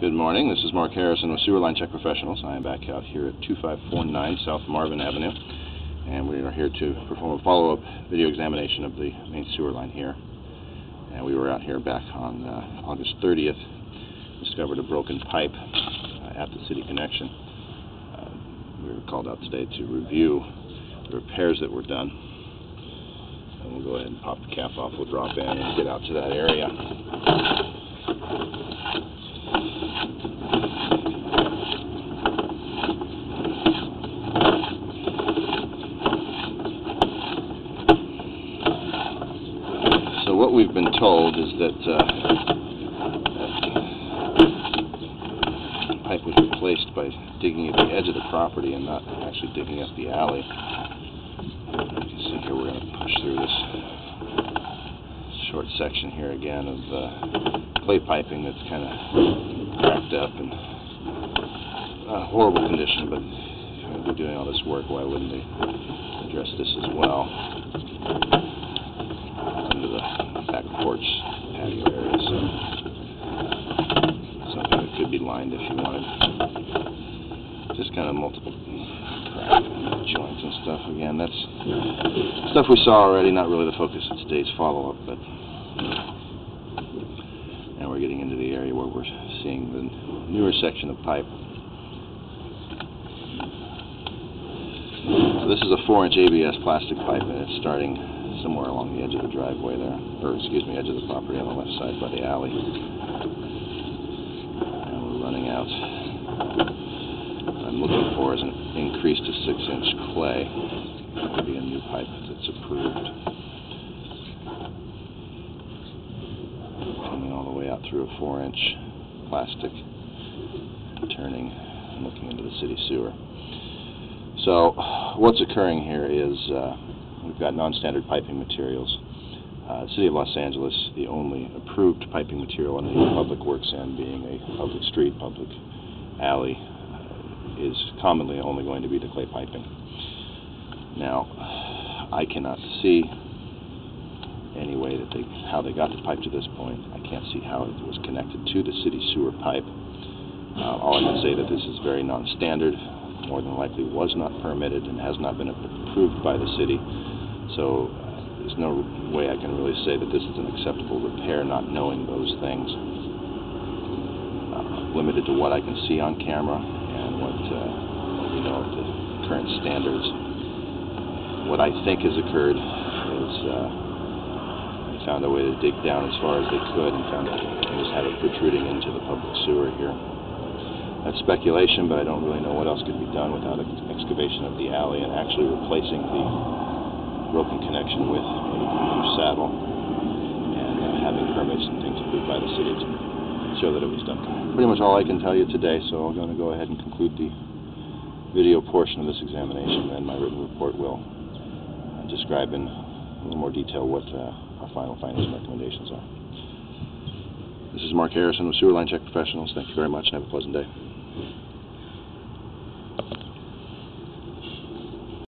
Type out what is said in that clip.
Good morning. This is Mark Harrison with Sewer Line Check Professionals. I am back out here at 2549 South Marvin Avenue, and we are here to perform a follow-up video examination of the main sewer line here. And we were out here back on August 30th, discovered a broken pipe at the city connection. We were called out today to review the repairs that were done. And we'll go ahead and pop the cap off. We'll drop in and get out to that area. So what we've been told is that the pipe was replaced by digging at the edge of the property and not actually digging up the alley. You can see here we're going to push through this short section here again of clay piping that's kind of cracked up and horrible condition, but if they're going to be doing all this work, why wouldn't they address this as well? Under the back porch patio area, so something that could be lined if you wanted. Just kind of multiple crack joints and stuff. Again, that's stuff we saw already, not really the focus of today's follow-up, but now we're getting into the area where we're seeing the newer section of pipe. So this is a 4-inch ABS plastic pipe, and it's starting somewhere along the edge of the driveway there, or excuse me, edge of the property on the left side by the alley. And we're running out. What I'm looking for is an increase to 6-inch clay. That would be a new pipe that's approved. Coming all the way out through a 4-inch plastic, turning and looking into the city sewer. So what's occurring here is we've got non-standard piping materials. The City of Los Angeles, the only approved piping material on the public works end, being a public street, public alley, is commonly only going to be the clay piping. Now, I cannot see any way that how they got the pipe to this point. I can't see how it was connected to the city sewer pipe. All I can say that this is very non-standard, more than likely was not permitted and has not been approved by the city. So there's no way I can really say that this is an acceptable repair, not knowing those things. Limited to what I can see on camera and what we know of the current standards. What I think has occurred is they found a way to dig down as far as they could and found that they just had it protruding into the public sewer here. That's speculation, but I don't really know what else could be done without an excavation of the alley and actually replacing the broken connection with a new saddle and having permits and things approved by the city to show that it was done. Pretty much all I can tell you today, so I'm going to go ahead and conclude the video portion of this examination, and my written report will describe in a little more detail what our final findings and recommendations are. This is Mark Harrison with Sewer Line Check Professionals. Thank you very much and have a pleasant day.